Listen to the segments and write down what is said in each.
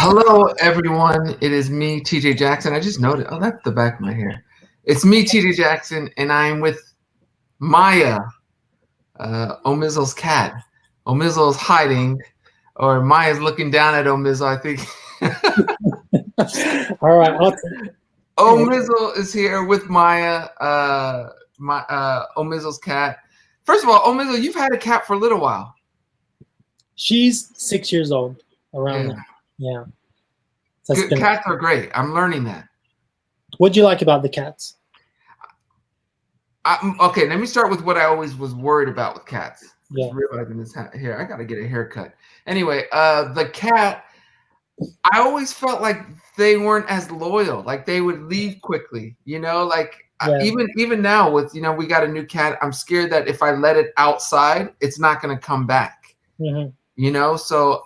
Hello, everyone. It is me, TJ Jackson. I just noticed. Oh, that's the back of my hair. It's me, TJ Jackson, and I'm with Maya, Omizzle's cat. Omizzle's hiding, or Maya's looking down at Omizzle, I think. All right. Omizzle is here with Maya, Omizzle's cat. First of all, Omizzle, you've had a cat for a little while. She's 6 years old, around Yeah. there. Yeah. Good, cats are great. I'm learning that. What do you like about the cats? Okay, let me start with what I always was worried about with cats. Yeah. Just realizing this here, I gotta get a haircut. Anyway, the cat, I always felt like they weren't as loyal. Like they would leave quickly. Like even now with we got a new cat. I'm scared that if I let it outside, it's not gonna come back. Mm-hmm. So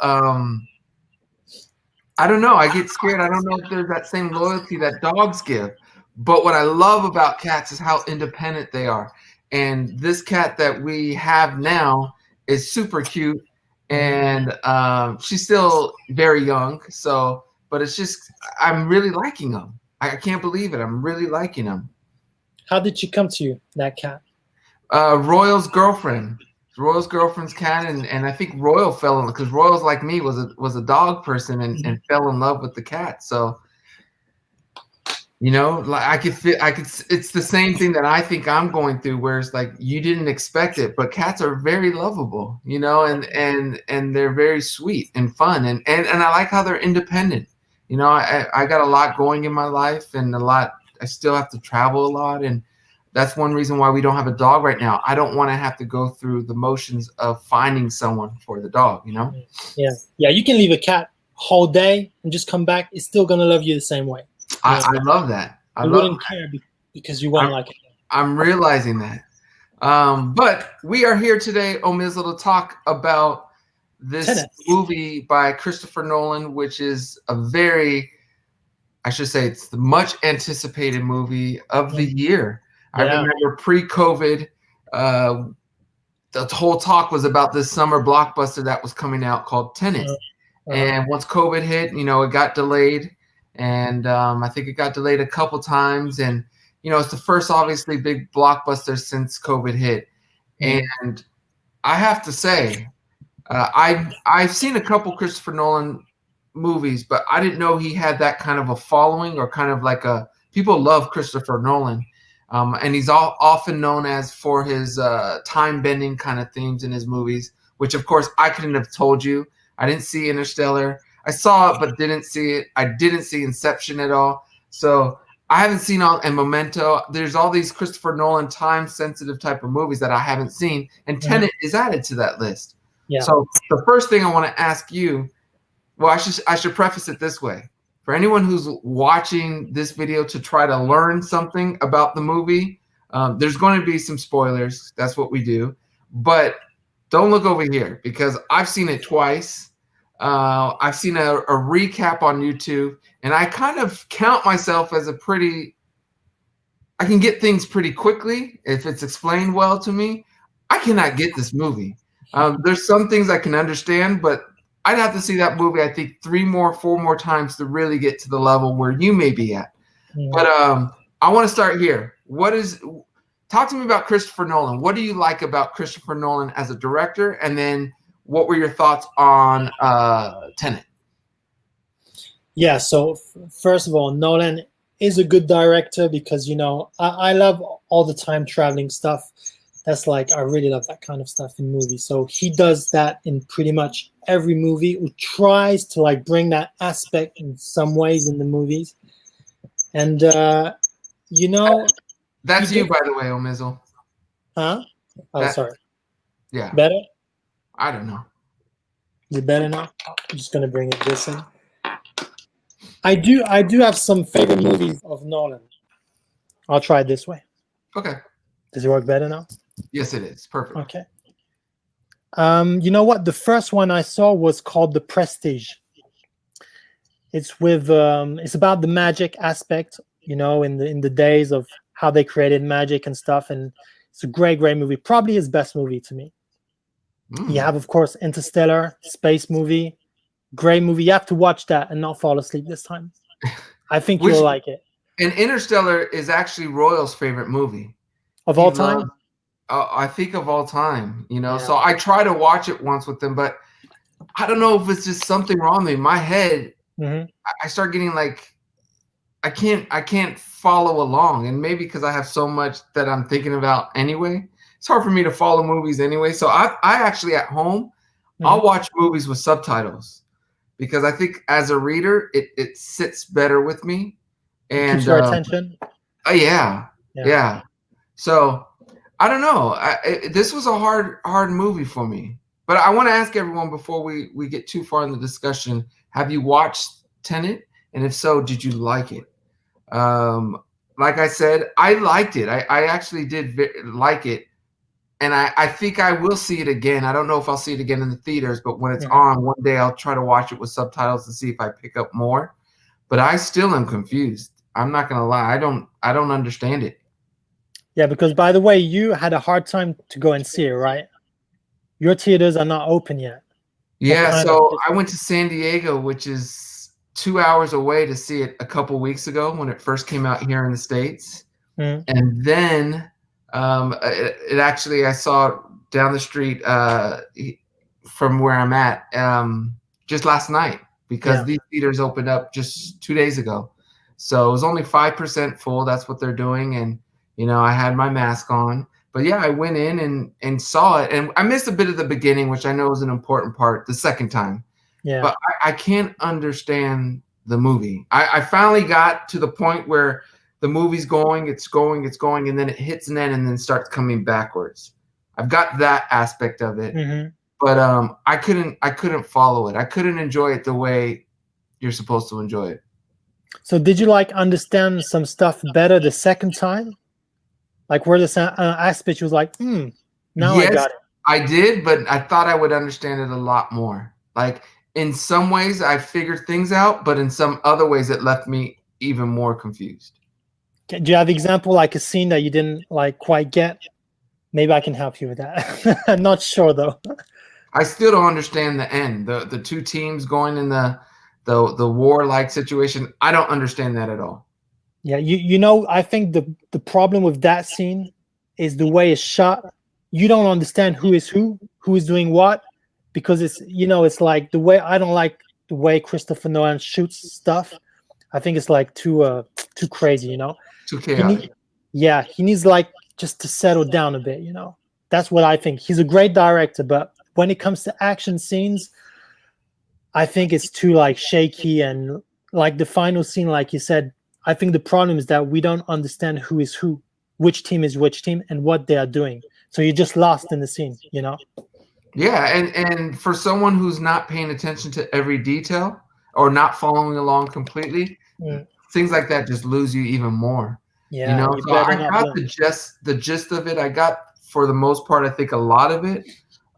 I don't know. I get scared. I don't know if there's that same loyalty that dogs give. But what I love about cats is how independent they are. And this cat that we have now is super cute. And she's still very young. But it's just, I'm really liking them. I can't believe it. I'm really liking them. How did she come to you, that cat? Royal's girlfriend. Royal's girlfriend's cat, and I think Royal fell in because Royal's like me was a dog person and fell in love with the cat. So, like I could. It's the same thing that I think I'm going through, where it's like you didn't expect it, but cats are very lovable, and they're very sweet and fun, and I like how they're independent. I got a lot going in my life, and I still have to travel a lot, and that's one reason why we don't have a dog right now. I don't want to have to go through the motions of finding someone for the dog, Yeah. You can leave a cat whole day and just come back. It's still going to love you the same way. I love that. I wouldn't care because you won't like it. I'm realizing that. But we are here today, Omizzle, to talk about this TENET movie by Christopher Nolan, which is it's the much anticipated movie of the year. I remember pre-COVID, the whole talk was about this summer blockbuster that was coming out called TENET. And once COVID hit, it got delayed. And I think it got delayed a couple times. And, it's the first, obviously, big blockbuster since COVID hit. And I have to say, I've seen a couple Christopher Nolan movies, but I didn't know he had that kind of a following, or kind of like people love Christopher Nolan. And he's often known as for his time-bending kind of themes in his movies, which, of course, I couldn't have told you. I didn't see Interstellar. I saw it, but didn't see it. I didn't see Inception at all. So I haven't seen and Memento. There's all these Christopher Nolan time-sensitive type of movies that I haven't seen, and TENET is added to that list. Yeah. So the first thing I want to ask you, well, I should preface it this way. For anyone who's watching this video to try to learn something about the movie, there's going to be some spoilers. That's what we do. But don't look over here, because I've seen it twice. I've seen a recap on YouTube, and I kind of count myself as I can get things pretty quickly if it's explained well to me. I cannot get this movie. There's some things I can understand, but I'd have to see that movie, I think, 4 more times to really get to the level where you may be at. But I want to start here. Talk to me about Christopher Nolan. What do you like about Christopher Nolan as a director? And then what were your thoughts on TENET? Yeah, so first of all, Nolan is a good director because, I love all the time traveling stuff. That's I really love that kind of stuff in movies. So he does that in pretty much every movie, or tries to bring that aspect in some ways in the movies. And, That's you, by the way, Omizzle. Huh? Oh, sorry. Yeah. Better? I don't know. Is it better now? I'm just going to bring it this in. I do have some favorite movies of Nolan. I'll try it this way. Okay. Does it work better now? Yes, it is. Perfect. Okay. You know what? The first one I saw was called The Prestige. It's it's about the magic aspect, in the days of how they created magic and stuff, and it's a great movie. Probably his best movie to me. You have, of course, Interstellar, space movie. Great movie. You have to watch that and not fall asleep this time. I think Which, you'll like it. and Interstellar is actually Royal's favorite movie. Of He all time? loves, I think of all time, you know. Yeah. So I try to watch it once with them, but I don't know if it's just something wrong with me. My head, I start getting like, I can't follow along, and maybe because I have so much that I'm thinking about anyway. It's hard for me to follow movies anyway. So I actually at home, I'll watch movies with subtitles because I think as a reader, it sits better with me. And keeps your attention. Yeah. So I don't know. This was a hard movie for me. But I want to ask everyone before we get too far in the discussion: have you watched Tenet? And if so, did you like it? Like I said, I liked it. I actually did like it. And I think I will see it again. I don't know if I'll see it again in the theaters, but when it's on, one day I'll try to watch it with subtitles to see if I pick up more. But I still am confused. I'm not gonna lie. I don't understand it. Yeah, because by the way, you had a hard time to go and see it, right? Your theaters are not open yet. Yeah, so I went to San Diego, which is 2 hours away, to see it a couple weeks ago when it first came out here in the States. And then it actually, I saw it down the street from where I'm at just last night because these theaters opened up just 2 days ago. So it was only 5% full. That's what they're doing. And, you know, I had my mask on. But yeah, I went in and saw it. And I missed a bit of the beginning, which I know is an important part the second time. Yeah. But I can't understand the movie. I finally got to the point where the movie's going, and then it hits an end and then starts coming backwards. I've got that aspect of it. But I couldn't follow it. I couldn't enjoy it the way you're supposed to enjoy it. So did you like understand some stuff better the second time? Like where the aspect was like, now I got it. I did, but I thought I would understand it a lot more. Like in some ways I figured things out, but in some other ways it left me even more confused. Do you have an example, like a scene that you didn't like quite get? Maybe I can help you with that. I'm not sure though. I still don't understand the end. The two teams going in the war-like situation. I don't understand that at all. Yeah, you know, I think the problem with that scene is the way it's shot. You don't understand who is doing what, because it's, you know, it's like the way, I don't like the way Christopher Nolan shoots stuff. I think it's like too crazy, you know. Too chaotic. He needs like just to settle down a bit, you know. That's what I think. He's a great director, but when it comes to action scenes, I think it's too like shaky, and like the final scene, like you said, I think the problem is that we don't understand who is who, which team is which team, and what they are doing. So you're just lost in the scene, you know? Yeah, and for someone who's not paying attention to every detail or not following along completely, things like that just lose you even more. Yeah, you know. So I got the gist of it. I got, for the most part, I think a lot of it.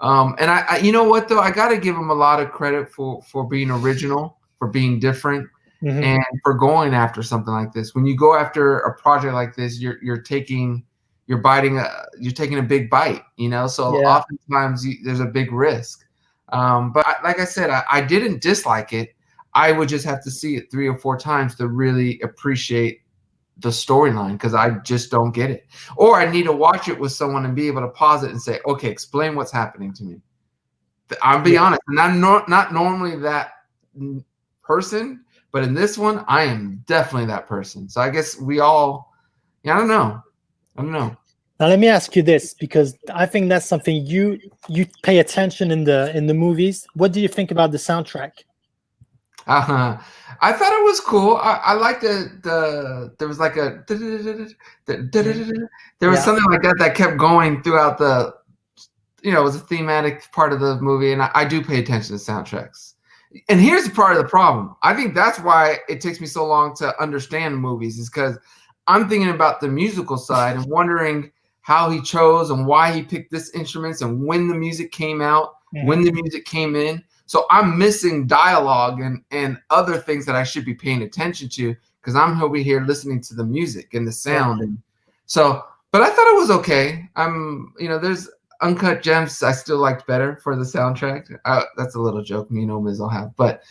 And I you know what though, I got to give him a lot of credit for being original, for being different. And for going after something like this. When you go after a project like this, you're taking a big bite, you know. So oftentimes there's a big risk. But like I said, I didn't dislike it. I would just have to see it 3 or 4 times to really appreciate the storyline, because I just don't get it. Or I need to watch it with someone and be able to pause it and say, okay, explain what's happening to me. I'll be honest, and I'm not normally that person. But in this one, I am definitely that person. So I guess we all, I don't know. Now let me ask you this, because I think that's something you pay attention in the movies. What do you think about the soundtrack? I thought it was cool. I liked there was like a there was something like that kept going throughout the, you know, it was a thematic part of the movie, and I do pay attention to soundtracks. And here's part of the problem. I think that's why it takes me so long to understand movies, is because I'm thinking about the musical side and wondering how he chose and why he picked this instruments and when the music came out, when the music came in. So I'm missing dialogue and other things that I should be paying attention to, because I'm over here listening to the music and the sound. And so, but I thought it was okay. You know, Uncut Gems I still liked better for the soundtrack. That's a little joke me and Omiz will have, but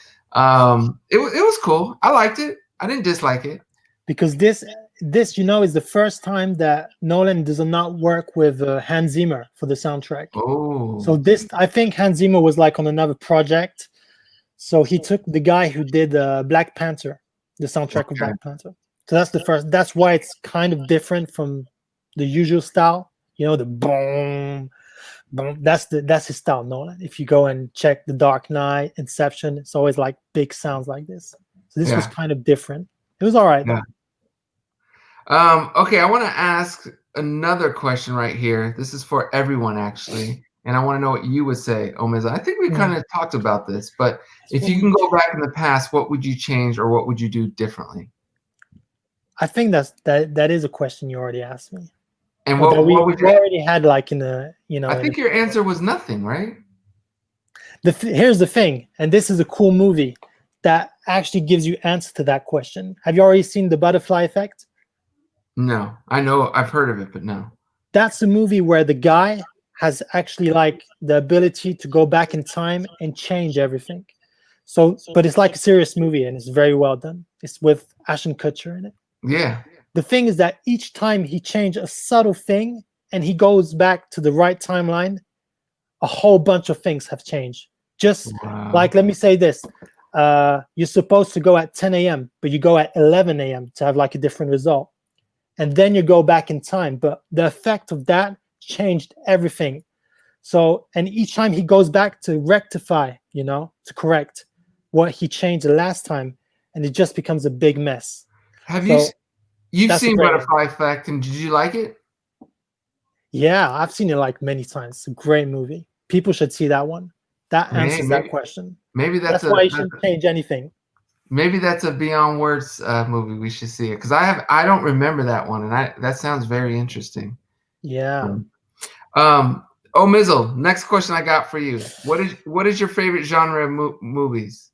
it was cool. I liked it. I didn't dislike it. Because this is the first time that Nolan does not work with Hans Zimmer for the soundtrack. Oh. So I think Hans Zimmer was like on another project. So he took the guy who did Black Panther, the soundtrack of Black Panther. So that's the first. That's why it's kind of different from the usual style. The boom, boom. That's his style, Nolan. If you go and check The Dark Knight, Inception, it's always like big sounds like this. So this was kind of different. It was all right. Yeah. Okay, I want to ask another question right here. This is for everyone, actually. And I want to know what you would say, Omiza. I think we kind of talked about this, but if you can go back in the past, what would you change or what would you do differently? I think that is a question you already asked me. And what would you already had like in a, I think your answer was nothing, right? Here's the thing, and this is a cool movie that actually gives you answer to that question. Have you already seen The Butterfly Effect? No, I know I've heard of it, but no. That's a movie where the guy has actually like the ability to go back in time and change everything. So, but it's like a serious movie and it's very well done. It's with Ashton Kutcher in it. Yeah. The thing is that each time he changed a subtle thing and he goes back to the right timeline, a whole bunch of things have changed. Just like, let me say this. You're supposed to go at 10 a.m., but you go at 11 a.m. to have like a different result. And then you go back in time. But the effect of that changed everything. So, and each time he goes back to rectify, to correct what he changed the last time, and it just becomes a big mess. You've seen Butterfly Effect, and did you like it? Yeah, I've seen it like many times. It's a great movie. People should see that one. That answers that question. Maybe that's why you shouldn't change anything. Maybe that's a Beyond Words movie. We should see it because I don't remember that one, and that sounds very interesting. Yeah. Mizzle, next question I got for you. What is your favorite genre of movies?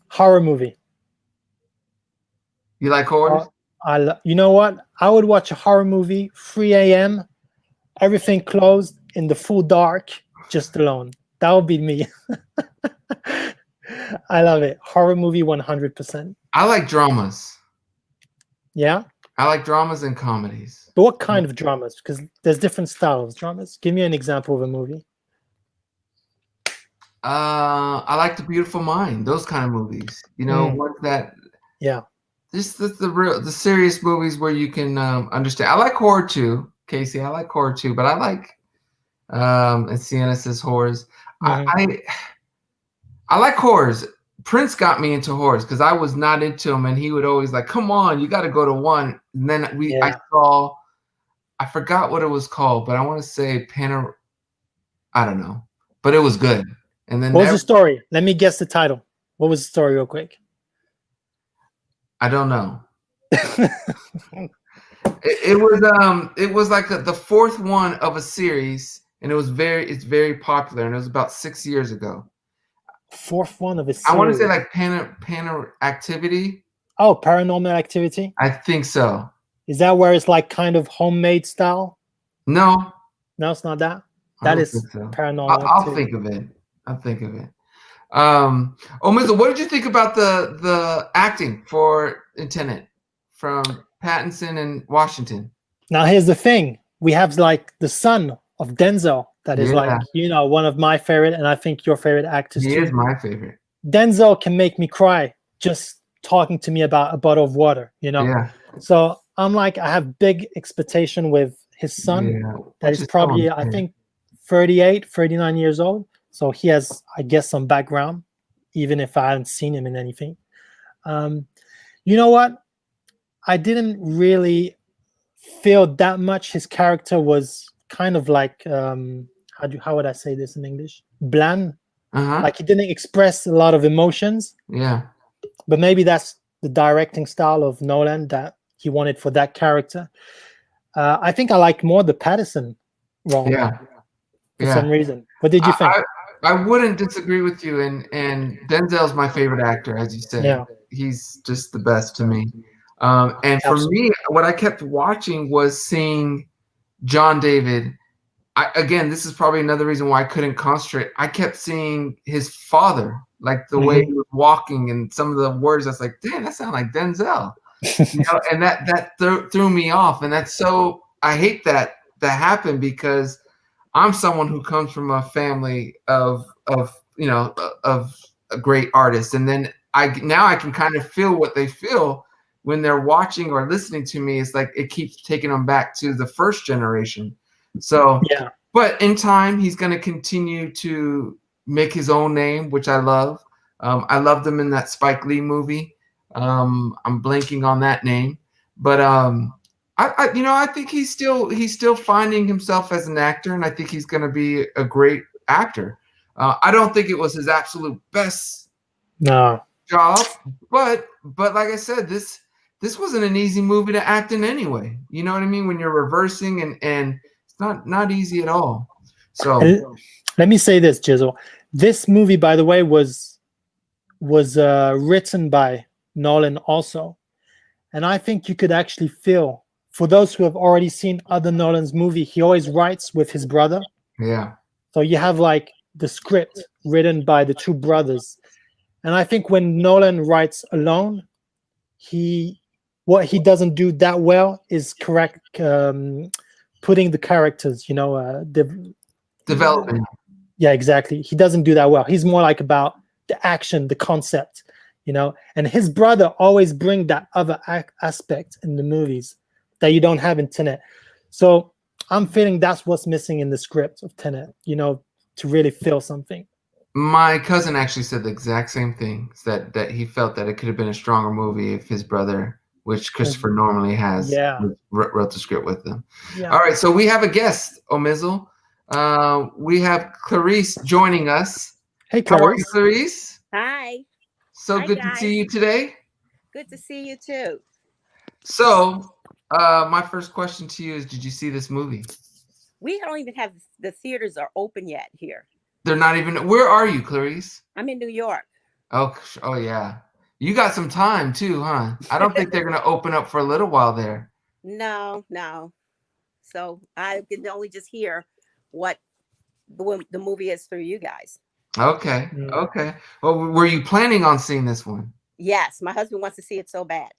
Horror movie. You like horror? You know what? I would watch a horror movie, 3 a.m., everything closed, in the full dark, just alone. That would be me. I love it. Horror movie 100%. I like dramas. Yeah? I like dramas and comedies. But what kind of dramas? Because there's different styles of dramas. Give me an example of a movie. I like The Beautiful Mind. Those kind of movies. Ones that... Yeah. This the serious movies where you can understand. I like horror too, Casey. I like horror too, but I like and Sienna says horrors. I like horrors. Prince got me into horrors because I was not into them, and he would always like, "Come on, you got to go to one." And then I forgot what it was called, but I want to say I don't know, but it was good. And then what was the story? Let me guess the title. What was the story, real quick? I don't know. it was like the fourth one of a series, and it's very popular, and it was about 6 years ago. Fourth one of a series. I want to say like Activity. Oh, Paranormal Activity. I think so. Is that where it's like kind of homemade style? No, it's not that. That is Paranormal. I'll think of it. Mizzle, what did you think about the acting in TENET from Pattinson and Washington? Now here's the thing: we have like the son of Denzel, that is like one of my favorite, and I think your favorite actors. He is my favorite. Denzel can make me cry just talking to me about a bottle of water. Yeah. So I'm like, I have big expectation with his son. That is probably I think 38, 39 years old. So he has, I guess, some background, even if I haven't seen him in anything. You know what? I didn't really feel that much. His character was kind of like, how would I say this in English? Bland. Like he didn't express a lot of emotions. Yeah. But maybe that's the directing style of Nolan that he wanted for that character. I think I like more the Pattinson role. Yeah. For some reason. What did you think? I wouldn't disagree with you, and Denzel's my favorite actor, as you said. Yeah. He's just the best to me. And for me, what I kept watching was seeing John David again, this is probably another reason why I couldn't concentrate. I kept seeing his father, like the way he was walking and some of the words. I was like, damn, that sounds like Denzel. And that threw me off. And that's so, I hate that happened, because I'm someone who comes from a family of a great artist. And then I can kind of feel what they feel when they're watching or listening to me. It's like it keeps taking them back to the first generation. So yeah, but in time, he's going to continue to make his own name, which I love. I loved him in that Spike Lee movie. I'm blanking on that name, but I think he's still finding himself as an actor, and I think he's going to be a great actor. I don't think it was his absolute best job, but like I said, this wasn't an easy movie to act in anyway. You know what I mean? When you're reversing and it's not easy at all. So let me say this, Jizzle. This movie, by the way, was written by Nolan also, and I think you could actually feel, for those who have already seen other Nolan's movie, he always writes with his brother. Yeah. So you have like the script written by the two brothers, and I think when Nolan writes alone, what he doesn't do that well is correct. Putting the characters, development. Yeah, exactly. He doesn't do that well. He's more like about the action, the concept, and his brother always bring that other aspect in the movies that you don't have in Tenet. So I'm feeling that's what's missing in the script of Tenet, to really feel something. My cousin actually said the exact same thing, that he felt that it could have been a stronger movie if his brother, which Christopher normally has, wrote the script with them. Yeah. All right, so we have a guest, Omizel. We have Clarice joining us. Hey, Clarice. How are you, Clarice? Hi. So good to see you today. Good to see you too. So, my first question to you is, did you see this movie? We don't even have, the theaters are open yet here. They're not even. Where are you, Clarice? I'm in New York. Oh yeah. You got some time too, huh? I don't think they're going to open up for a little while there. No. So I can only just hear what the movie is through you guys. Okay. Well, were you planning on seeing this one? Yes, my husband wants to see it so bad.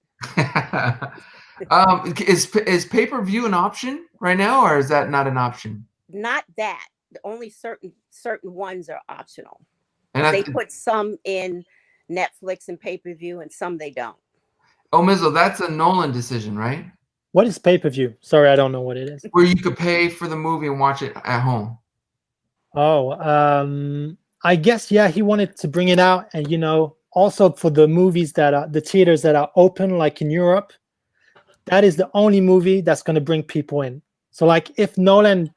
Is pay-per-view an option right now, or is that not an option? Not that. Only certain ones are optional. And they put some in Netflix and pay-per-view, and some they don't. Mizzle, that's a Nolan decision, right? What is pay-per-view? Sorry, I don't know what it is. Where you could pay for the movie and watch it at home. Oh, I guess, yeah, he wanted to bring it out, and also for the movies that are the theaters that are open, like in Europe, that is the only movie that's going to bring people in. So like if Nolan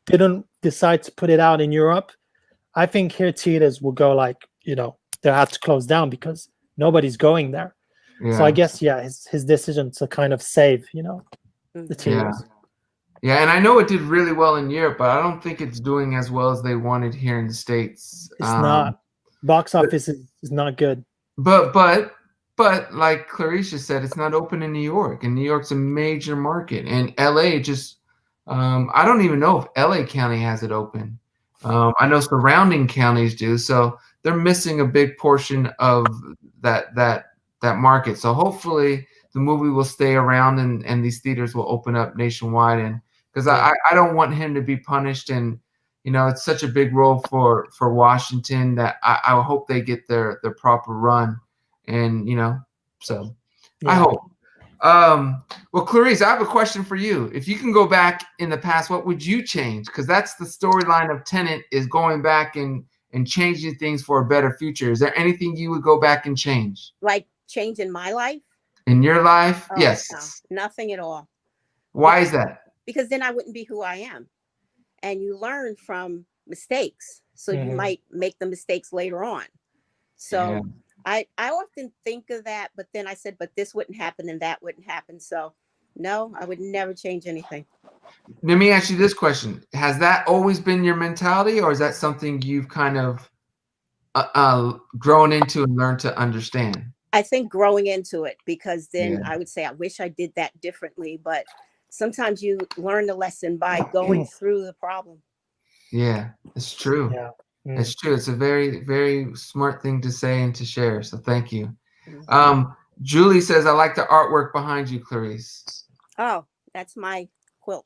didn't decide to put it out in Europe, I think here theaters will go like, they'll have to close down because nobody's going there. Yeah. So I guess, yeah, his decision to kind of save, the theaters. Yeah, and I know it did really well in Europe, but I don't think it's doing as well as they wanted here in the States. It's not. Box office is not good. But like Clarice said, it's not open in New York, and New York's a major market, and LA just I don't even know if LA County has it open. I know surrounding counties do, so they're missing a big portion of that market. So hopefully the movie will stay around and these theaters will open up nationwide, and because I don't want him to be punished, and it's such a big role for Washington that I hope they get their proper run, and so I hope. Well, Clarice, I have a question for you. If you can go back in the past, what would you change? Because that's the storyline of Tenet, is going back and changing things for a better future. Is there anything you would go back and change? Like change in my life? In your life? Oh, yes. No, nothing at all. Why is that? Because then I wouldn't be who I am. And you learn from mistakes. So you might make the mistakes later on. So I often think of that, but then I said, but this wouldn't happen and that wouldn't happen. So no, I would never change anything. Let me ask you this question. Has that always been your mentality, or is that something you've kind of grown into and learned to understand? I think growing into it, because then I would say, I wish I did that differently, but sometimes you learn the lesson by going through the problem. Yeah, it's true. Yeah. It's true. It's a very, very smart thing to say and to share. So thank you. Mhm. Julie says, I like the artwork behind you, Clarice. Oh, that's my quilt.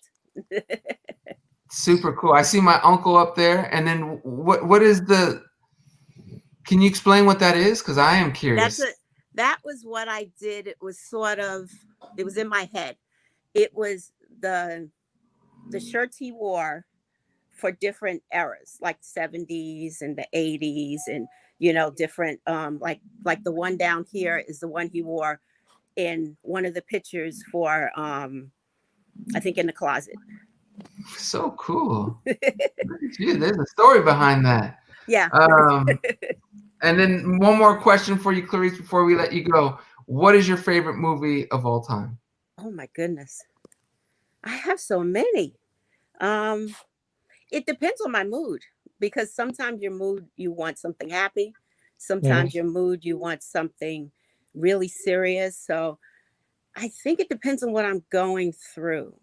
Super cool. I see my uncle up there. And then what is the, can you explain what that is? Because I am curious. That was what I did. It was sort of, it was in my head. It was the shirts he wore for different eras, like 70s and the 80s, and different like the one down here is the one he wore in one of the pictures for I think in the closet. So cool. Gee, there's a story behind that. Yeah. And then one more question for you, Clarice, before we let you go. What is your favorite movie of all time? Oh my goodness. I have so many. It depends on my mood, because sometimes your mood, you want something happy. Sometimes your mood, you want something really serious. So I think it depends on what I'm going through.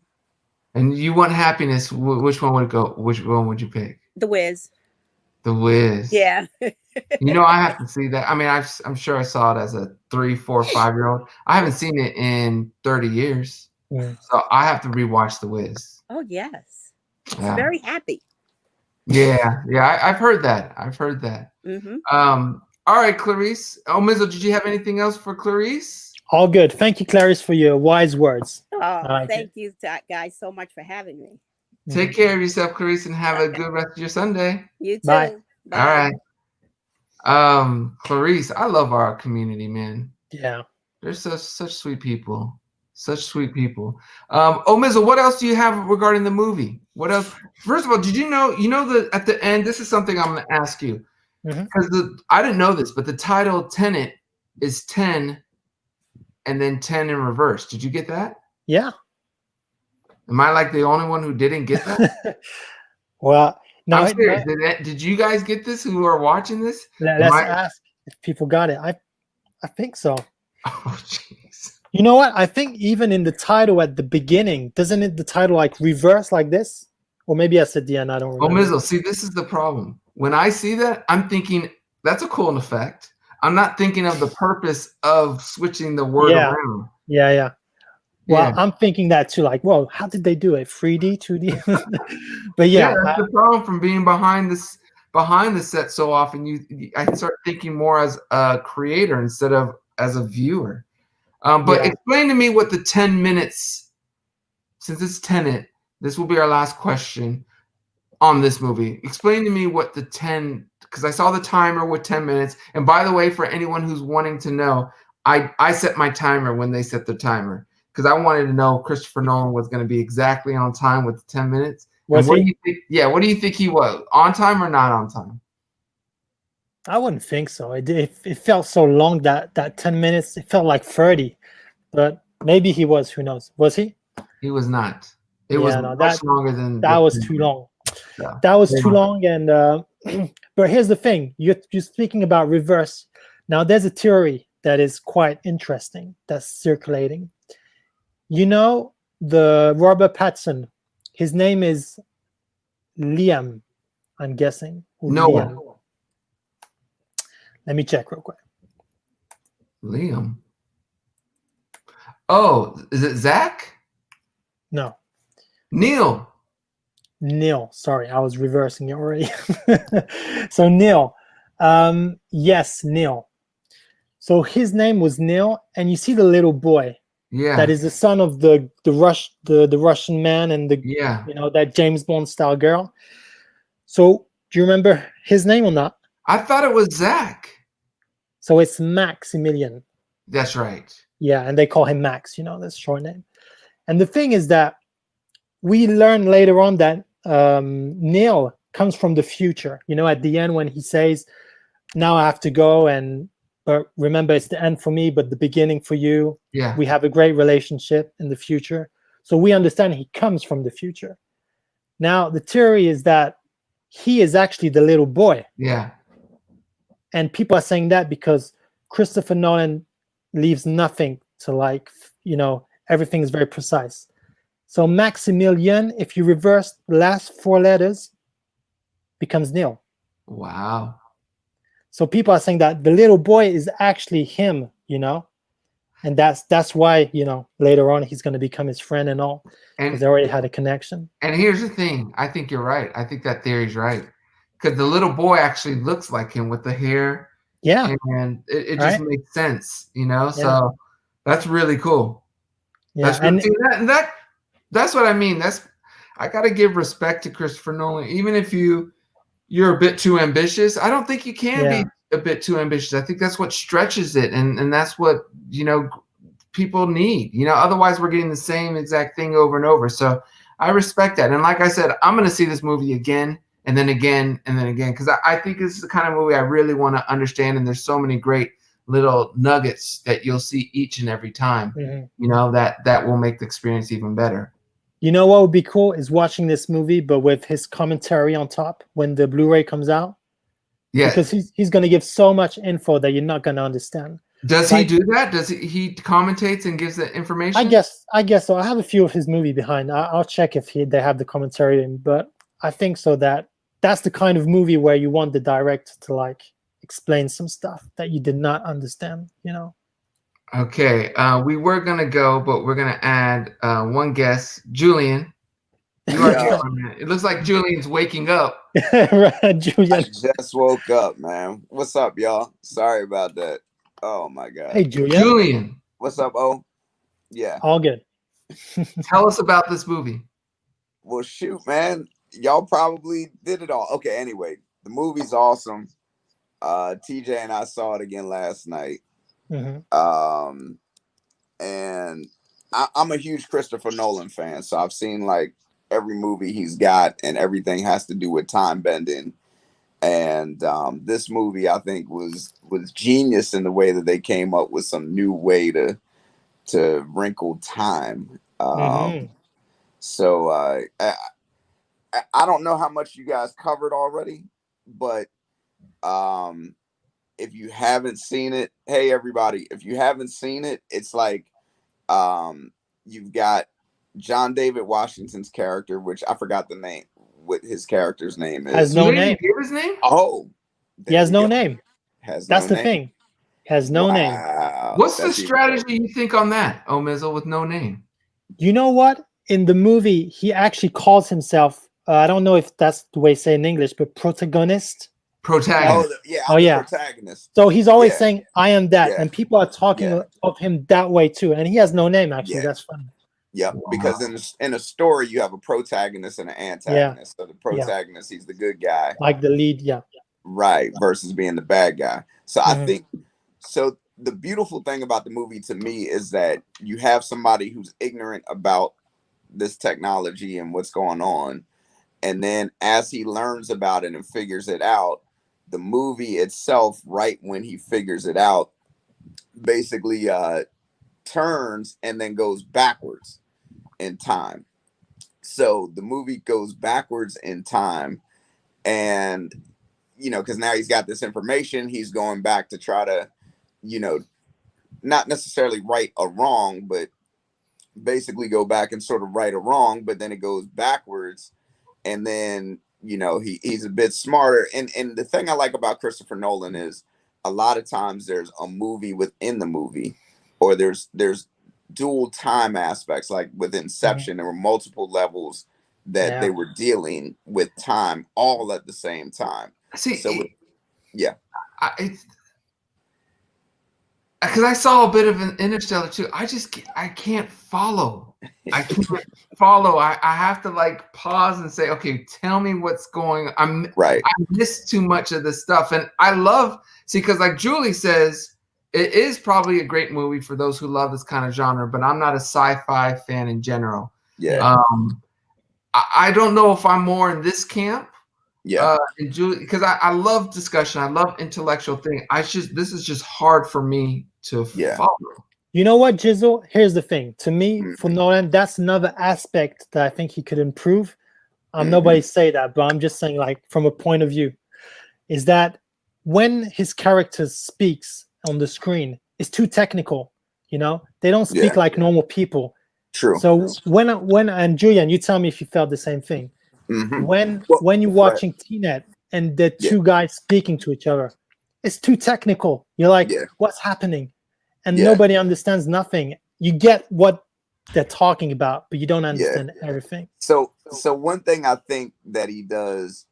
And you want happiness. Which one would go? Which one would you pick? The Wiz. The Wiz. Yeah. I have to see that. I mean, I'm sure I saw it as a 3, 4, 5-year-old. I haven't seen it in 30 years. So I have to rewatch The Wiz. Oh, yes. It's very happy. Yeah. I've heard that. Mm-hmm. All right, Clarice. Oh, Mizzle, did you have anything else for Clarice? All good. Thank you, Clarice, for your wise words. Oh, thank you guys so much for having me. Take care of yourself, Clarice, and have a good rest of your Sunday. You too. Bye. Bye. All right. Clarice, I love our community, man. Yeah. They're such sweet people. Such sweet people. Mizzle, what else do you have regarding the movie? What else? First of all, did you know that at the end, this is something I'm going to ask you. Because I didn't know this, but the title TENET is 10 and then 10 in reverse. Did you get that? Yeah. Am I like the only one who didn't get that? Well, no. I'm serious. Did you guys get this who are watching this? Let's ask if people got it. I think so. Oh, jeez. You know what? I think even in the title at the beginning, doesn't it the title like reverse like this? Or maybe that's at the end. I don't remember. Mizzle, see, this is the problem. When I see that, I'm thinking that's a cool effect. I'm not thinking of the purpose of switching the word around. Yeah. Well, I'm thinking that too. Like, whoa, how did they do it? 3D, 2D? But yeah, that's the problem from being behind the set so often. I start thinking more as a creator instead of as a viewer. But explain to me what the 10 minutes, since it's TENET, this will be our last question on this movie. Explain to me what the 10, because I saw the timer with 10 minutes. And by the way, for anyone who's wanting to know, I set my timer when they set the timer, because I wanted to know Christopher Nolan was going to be exactly on time with the 10 minutes. What do you think? Yeah, what do you think he was? On time or not on time? I wouldn't think so. It felt so long that 10 minutes, it felt like 30. But maybe he was, who knows? Was he? He was not. It was much longer than that. Was too long. Yeah. That was too long. And but here's the thing. You're speaking about reverse. Now there's a theory that is quite interesting that's circulating. You know, the Robert Pattinson, his name is Liam, I'm guessing. Noah. Let me check real quick. Liam. Oh, is it Zach? No. Neil. Sorry, I was reversing it already. So Neil. Yes, Neil. So his name was Neil, and you see the little boy. Yeah. That is the son of the Russian man and that James Bond style girl. So do you remember his name or not? I thought it was Zach. So it's Maximilian. That's right. Yeah, and they call him Max, that's short name. And the thing is that we learn later on that Neil comes from the future. At the end when he says, now I have to go, but remember it's the end for me, but the beginning for you. Yeah. We have a great relationship in the future. So we understand he comes from the future. Now, the theory is that he is actually the little boy. Yeah. And people are saying that because Christopher Nolan leaves nothing to everything is very precise. So Maximilian, if you reverse the last 4 letters, becomes Neil. Wow. So people are saying that the little boy is actually him, and that's why, later on he's going to become his friend and all, because they already had a connection. And here's the thing. I think you're right. I think that theory's right. Because the little boy actually looks like him with the hair. Yeah. And it just makes sense, Yeah. So that's really cool. Yeah. That's really, that's what I mean. I got to give respect to Christopher Nolan. Even if you're a bit too ambitious, I don't think you can be a bit too ambitious. I think that's what stretches it. And that's what, people need, otherwise we're getting the same exact thing over and over. So I respect that. And like I said, I'm going to see this movie again and then again and then again, because I think this is the kind of movie I really want to understand. And there's so many great little nuggets that you'll see each and every time, that will make the experience even better. You know what would be cool is watching this movie, but with his commentary on top when the Blu-ray comes out. Yeah. Because he's going to give so much info that you're not going to understand. Does he do that? Does he commentates and gives the information? I guess so. I have a few of his movie behind. I'll check if they have the commentary in, but I think so. That's the kind of movie where you want the director to explain some stuff that you did not understand, Okay, we were gonna go, but we're gonna add one guest, Julian. You are Julian. It looks like Julian's waking up. Right, Julian. I just woke up, man. What's up, y'all? Sorry about that. Oh my God. Hey, Julian. Julian. What's up, O? Yeah. All good. Tell us about this movie. Well, shoot, man. Y'all probably did it all. Okay, anyway, the movie's awesome. TJ and I saw it again last night. Mm-hmm. And I'm a huge Christopher Nolan fan, so I've seen every movie he's got, and everything has to do with time bending. And this movie, I think, was genius in the way that they came up with some new way to wrinkle time. So I don't know how much you guys covered already, but if you haven't seen it, hey everybody, if you haven't seen it, it's you've got John David Washington's character, which I forgot the name. What his character's name is. Has no name. Give his name? Oh, he has no name. That's the thing. Has no name. What's the strategy you think on that, Omizzle, with no name? You know what? In the movie, he actually calls himself, I don't know if that's the way to say in English, but protagonist. Protagonist. Protagonist. So he's always saying, I am that. And people are talking of him that way too. And he has no name, actually. That's funny. Yep, wow. Because in a story you have a protagonist and an antagonist. So the protagonist, he's the good guy, like the lead, right, versus being the bad guy. So I think so. The beautiful thing about the movie to me is that you have somebody who's ignorant about this technology and what's going on, and then as he learns about it and figures it out, the movie itself, right when he figures it out, basically turns and then goes backwards in time. So the movie goes backwards in time, and because now he's got this information, he's going back to try to not necessarily right a wrong, but basically go back and sort of right a wrong, but then it goes backwards, and then he's a bit smarter. And the thing I like about Christopher Nolan is a lot of times there's a movie within the movie, or there's dual time aspects. Like with Inception, there were multiple levels that they were dealing with time all at the same time. See, so because I saw a bit of an Interstellar too. I can't follow. I can't follow. I have to pause and say, okay, tell me what's going on. I missed too much of this stuff. And I love, because like Julie says, it is probably a great movie for those who love this kind of genre, but I'm not a sci-fi fan in general. I don't know if I'm more in this camp. And Julie, because I love discussion. I love intellectual thing. This is just hard for me to follow. You know what, Jizzle? Here's the thing. To me, for Nolan, that's another aspect that I think he could improve. Nobody say that, but I'm just saying, from a point of view, is that when his character speaks on the screen, it's too technical. They don't speak like normal people. True. So when and Julian, you tell me if you felt the same thing. Mm-hmm. When you're watching TNET and the Yeah. two guys speaking to each other, it's too technical. You're like, Yeah. what's happening? And Yeah. nobody understands nothing. You get what they're talking about, but you don't Yeah. understand everything. So one thing I think that he does,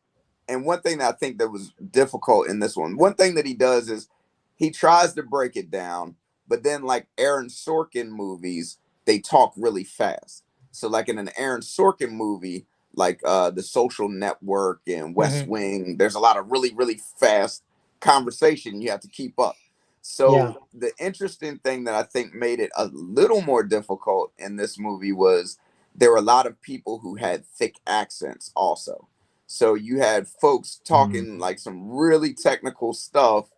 and one thing that I think that was difficult in this one thing that he does is he tries to break it down, but then like Aaron Sorkin movies, they talk really fast. So like in an Aaron Sorkin movie, like The Social Network and West Wing, there's a lot of really, really fast conversation you have to keep up. So the interesting thing that I think made it a little more difficult in this movie was there were a lot of people who had thick accents also. So you had folks talking like some really technical stuff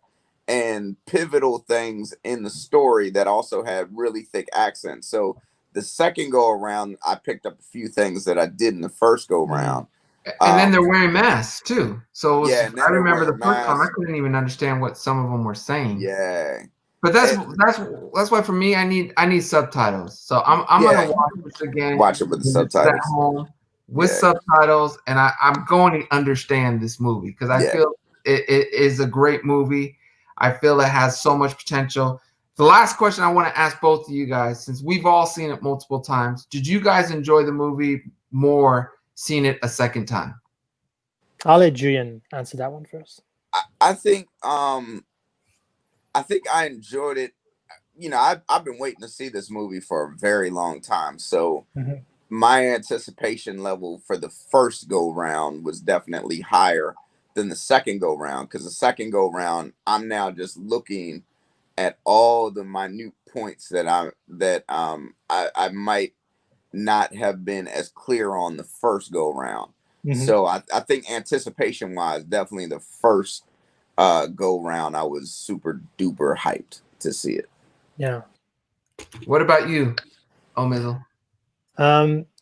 and pivotal things in the story that also had really thick accents. So the second go around, I picked up a few things that I did in the first go round. And then they're wearing masks too. So yeah, and then I remember the first time I masks. couldn't even understand what some of them were saying. Yeah. But that's why for me I need subtitles. So I'm gonna watch this again. Watch it with the subtitles at home with subtitles, and I'm going to understand this movie because I feel it is a great movie. I feel it has so much potential. The last question I want to ask both of you guys, since we've all seen it multiple times, did you guys enjoy the movie more seeing it a second time? I'll let Julian answer that one first. I think I enjoyed it. You know, I've been waiting to see this movie for a very long time. So my anticipation level for the first go round was definitely higher than the second go round, because the second go round, I'm now just looking at all the minute points that I might not have been as clear on the first go round. So I think anticipation wise, definitely the first go round, I was super duper hyped to see it. Yeah. What about you, Omizel?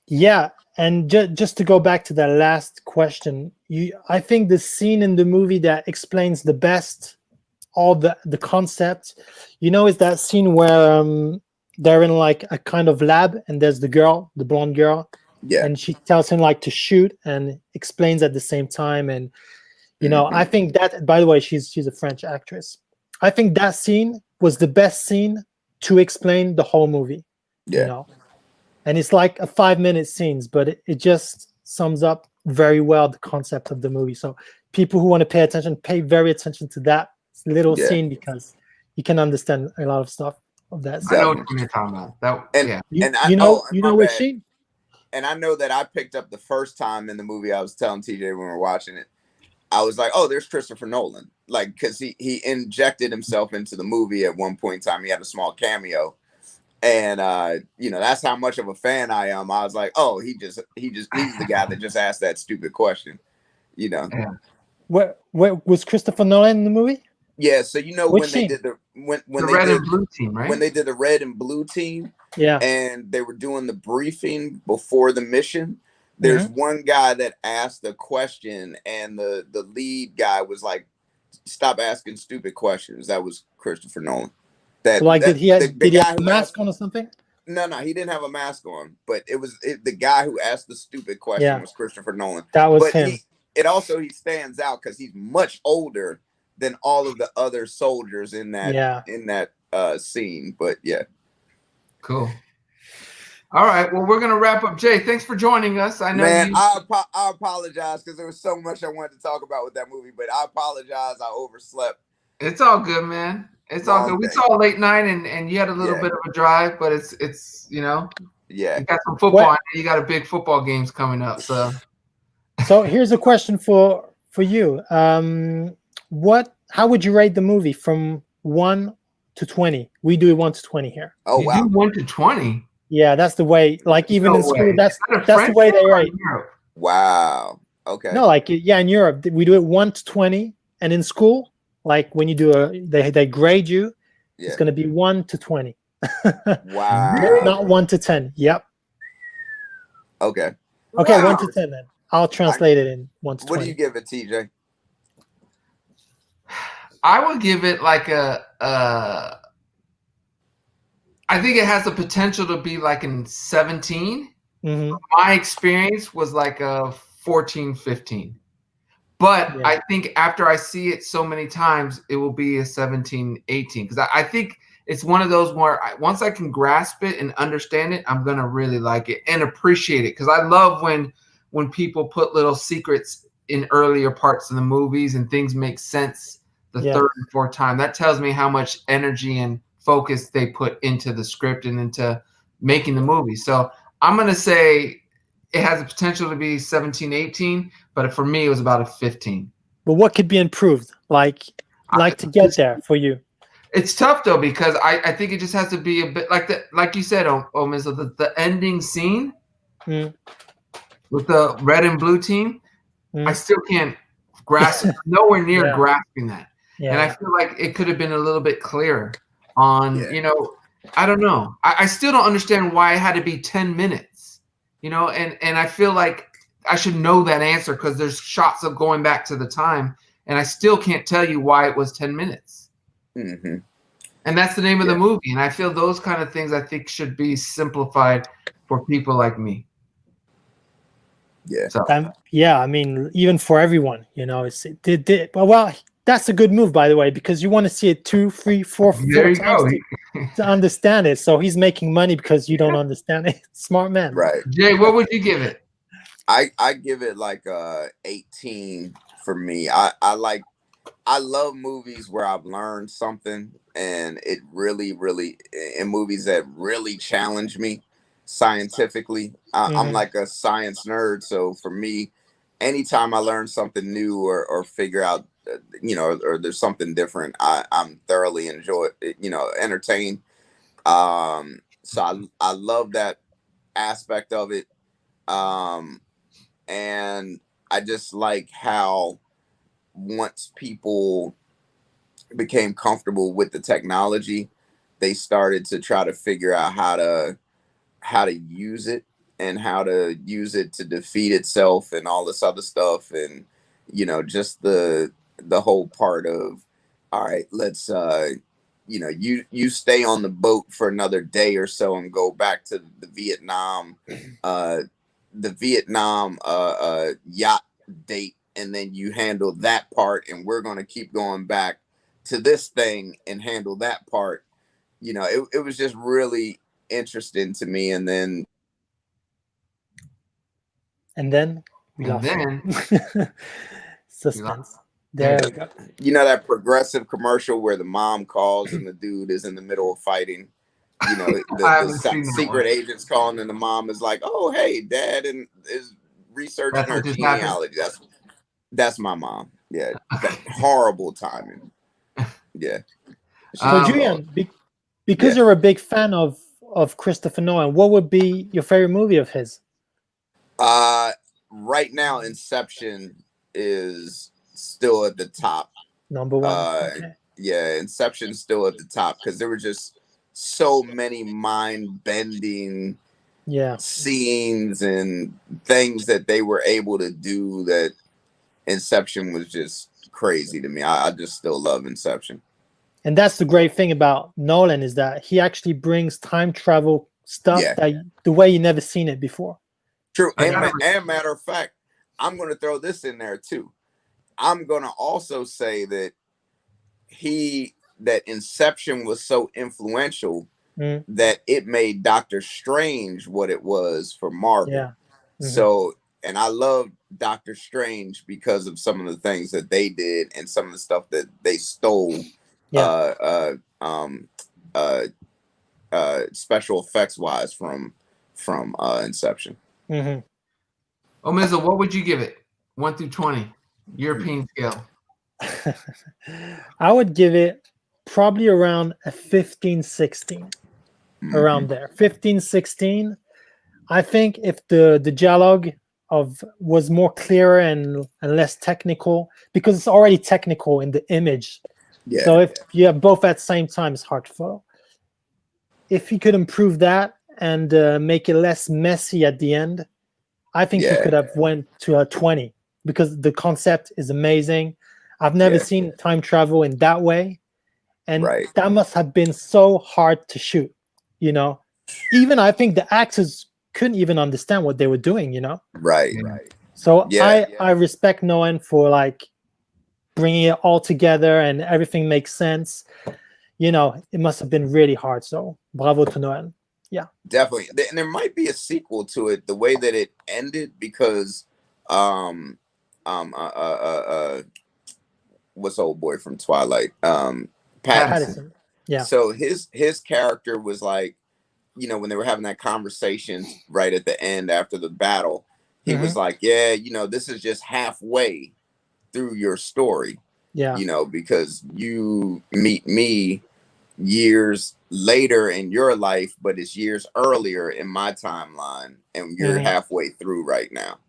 Yeah, and just to go back to that last question, I think the scene in the movie that explains the best all the concept, is that scene where they're in like a kind of lab and there's the blonde girl, and she tells him like to shoot and explains at the same time. And I think that, by the way, she's a French actress. I think that scene was the best scene to explain the whole movie. And it's like a 5-minute scenes, but it just sums up very well the concept of the movie. So people who want to pay attention, pay very attention to that little scene, because you can understand a lot of stuff of that scene. I know what you're talking about. You know which scene? And I know that I picked up the first time in the movie. I was telling TJ when we were watching it, I was like, oh, there's Christopher Nolan. Like, because he injected himself into the movie at one point in time. He had a small cameo. And that's how much of a fan I am. I was like, oh, he's the guy that just asked that stupid question. What was Christopher Nolan in the movie? Yeah, so Which when scene? they did the red and blue team, right? When they did the red and blue team, and they were doing the briefing before the mission, there's one guy that asked a question, and the lead guy was like, stop asking stupid questions. That was Christopher Nolan. Did he have a mask on or something? No, he didn't have a mask on, but the guy who asked the stupid question was Christopher Nolan. That was him. He stands out because he's much older than all of the other soldiers in that scene. But cool. All right, well, we're gonna wrap up. Jay, thanks for joining us. I know, I apologize because there was so much I wanted to talk about with that movie, but I apologize. I overslept. It's all good, man. It's all good. We saw a late night, and you had a little bit of a drive, but it's you got some football. You got a big football games coming up. So here's a question for you. How would you rate the movie from 1 to 20? We do 1 to 20 here. Oh, wow. Do 1 to 20? Yeah, that's the way. Like even in school, that's the way they rate. Wow. Okay. No, in Europe we do it 1 to 20, and in school, like when you do they grade you, it's going to be 1 to 20. Wow. Not 1 to 10. Yep. Okay. Okay, wow. 1 to 10 then. I'll translate it in 1 to 20. What do you give it, TJ? I would give it like I think it has the potential to be like in 17. Mm-hmm. My experience was like a 14, 15. But Yeah. I think after I see it so many times, it will be a 17, 18. Because I think it's one of those where once I can grasp it and understand it, I'm going to really like it and appreciate it. Because I love when people put little secrets in earlier parts of the movies and things make sense the third and fourth time. That tells me how much energy and focus they put into the script and into making the movie. So I'm going to say it has the potential to be 17, 18, but for me, it was about a 15. But what could be improved? Like to get there for you? It's tough though, because I think it just has to be a bit like you said, Mizo, the ending scene with the red and blue team. I still can't grasp, nowhere near grasping that. Yeah. And I feel like it could have been a little bit clearer on, I don't know. I still don't understand why it had to be 10 minutes, and I feel like I should know that answer because there's shots of going back to the time, and I still can't tell you why it was 10 minutes. Mm-hmm. And that's the name of the movie. And I feel those kind of things I think should be simplified for people like me. Yeah. So. I mean, even for everyone, well, that's a good move, by the way, because you want to see it 2, 3, 4 times to understand it. So he's making money because you don't understand it. Smart man. Right. Jay, what would you give it? I give it like 18 for me. I love movies where I've learned something, and it really, really, in movies that really challenge me scientifically. I'm like a science nerd, so for me, anytime I learn something new or figure out, or there's something different, I'm thoroughly entertained. So I love that aspect of it, and I just like how once people became comfortable with the technology, they started to try to figure out how to use it and how to use it to defeat itself and all this other stuff. And just the whole part of, all right, let's you stay on the boat for another day or so and go back to the Vietnam yacht date, and then you handle that part, and we're going to keep going back to this thing and handle that part. It was just really interesting to me. And then we lost suspense. There we go. That progressive commercial where the mom calls and the dude is in the middle of fighting. The secret agent's calling and the mom is like, "Oh, hey, Dad," and is researching her genealogy. That's my mom. Yeah, that horrible timing. Yeah. So Julian, because you're a big fan of Christopher Nolan, what would be your favorite movie of his? Right now, Inception is still at the top. Number one. Yeah, Inception's still at the top because there were just so many mind-bending scenes and things that they were able to do that Inception was just crazy to me. I just still love Inception. And that's the great thing about Nolan, is that he actually brings time travel stuff that the way you never seen it before. True. And matter of fact, I'm going to throw this in there too. I'm going to also say that Inception was so influential that it made Doctor Strange what it was for Marvel. Yeah. So, and I love Doctor Strange because of some of the things that they did and some of the stuff that they stole special effects wise from Inception. Mizo, what would you give it? 1 through 20, European scale. I would give it probably around a 15, 16, around there. 15, 16. I think if the dialogue was more clearer and less technical, because it's already technical in the image. Yeah. So if you have both at the same time, it's hard to follow. If he could improve that and make it less messy at the end, I think he could have went to a 20, because the concept is amazing. I've never seen time travel in that way. And that must have been so hard to shoot. You know, even I think the actors couldn't even understand what they were doing. You know, Right. so Yeah. I respect Nolan for like bringing it all together and everything makes sense. You know, it must have been really hard. So bravo to Nolan. Yeah, Definitely. And there might be a sequel to it, the way that it ended, because um um uh, uh, uh what's old boy from Twilight? Pattinson. Patterson. Yeah. So his character was like, you know, when they were having that conversation right at the end after the battle, he was like, yeah, you know, this is just halfway through your story. Yeah. You know, because you meet me years later in your life, but it's years earlier in my timeline, and you're halfway through right now.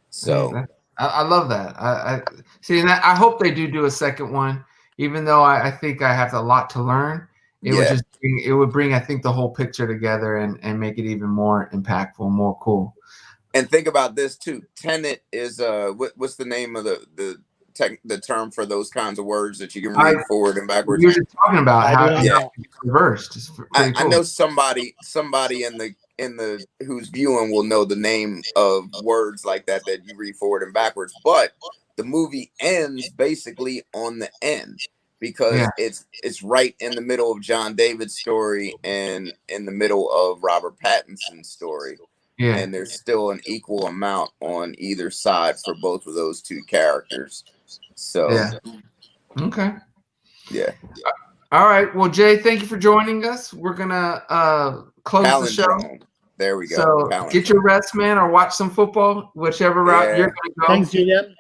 So I love that. I see, and I hope they do a second one, even though I think I have a lot to learn. It would just bring I think the whole picture together and make it even more impactful, more cool. And think about this too. Tenet is what's the name of the term for those kinds of words that you can read forward and backwards? You're just talking about how it's reversed. It's pretty cool. I know somebody in the who's viewing will know the name of words like that you read forward and backwards. But the movie ends basically on the end, because it's right in the middle of John David's story and in the middle of Robert Pattinson's story. Yeah. And there's still an equal amount on either side for both of those two characters. So okay. Yeah. All right. Well, Jay, thank you for joining us. We're gonna close the show. There we go. So get your rest, man, or watch some football, whichever route you're gonna go. Thanks, Julian.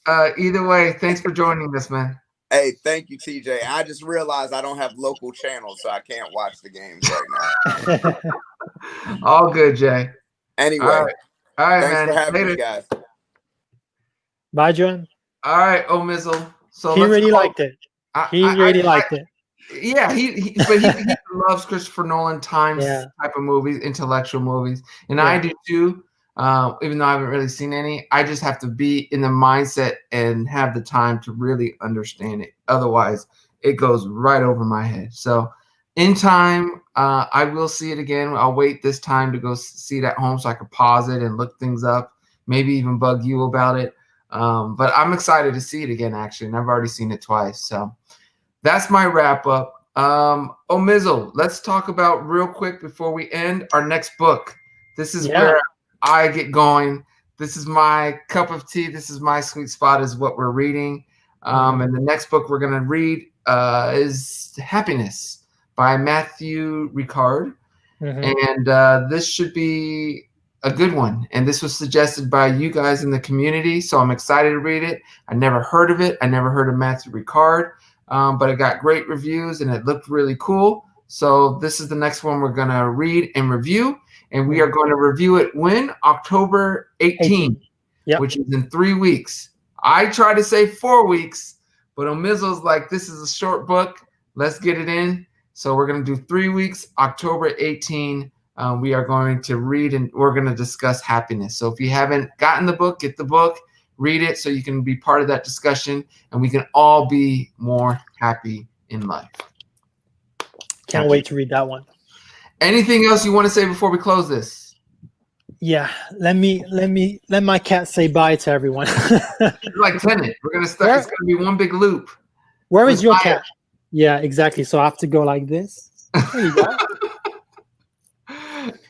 Either way, thanks for joining us, man. Hey, thank you, TJ. I just realized I don't have local channels, so I can't watch the games right now. All good, Jay. Anyway, all right, thanks man. for having Later. me, guys. Bye, John. All right, Mizzle. So he really liked it. He really liked it. Yeah, he loves Christopher Nolan type of movies, intellectual movies, and I do too. Even though I haven't really seen any, I just have to be in the mindset and have the time to really understand it. Otherwise, it goes right over my head. So, in time, I will see it again. I'll wait this time to go see it at home so I can pause it and look things up. Maybe even bug you about it. But I'm excited to see it again, actually, and I've already seen it twice. So that's my wrap up. Mizzle, let's talk about real quick before we end our next book. This is where I get going. This is my cup of tea. This is my sweet spot, is what we're reading. And the next book we're going to read is Happiness by Matthew Ricard. And this should be a good one. And this was suggested by you guys in the community. So I'm excited to read it. I never heard of it. I never heard of Matthew Ricard. But it got great reviews and it looked really cool. So this is the next one we're going to read and review. And we are going to review it when? October 18th, which is in 3 weeks. I try to say 4 weeks, but Mizzle's like, this is a short book. Let's get it in. So we're going to do 3 weeks, October 18. We are going to read and we're going to discuss Happiness. So if you haven't gotten the book, get the book, read it so you can be part of that discussion and we can all be more happy in life. Can't wait to read that one. Anything else you want to say before we close this? Yeah, let my cat say bye to everyone. It's like Tenet. We're gonna start. It's gonna be one big loop. Where is your cat? Yeah, exactly. So I have to go like this. There you go.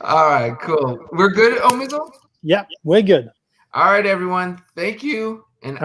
All right, cool. We're good, Mizzle? Yeah, we're good. All right, everyone. Thank you.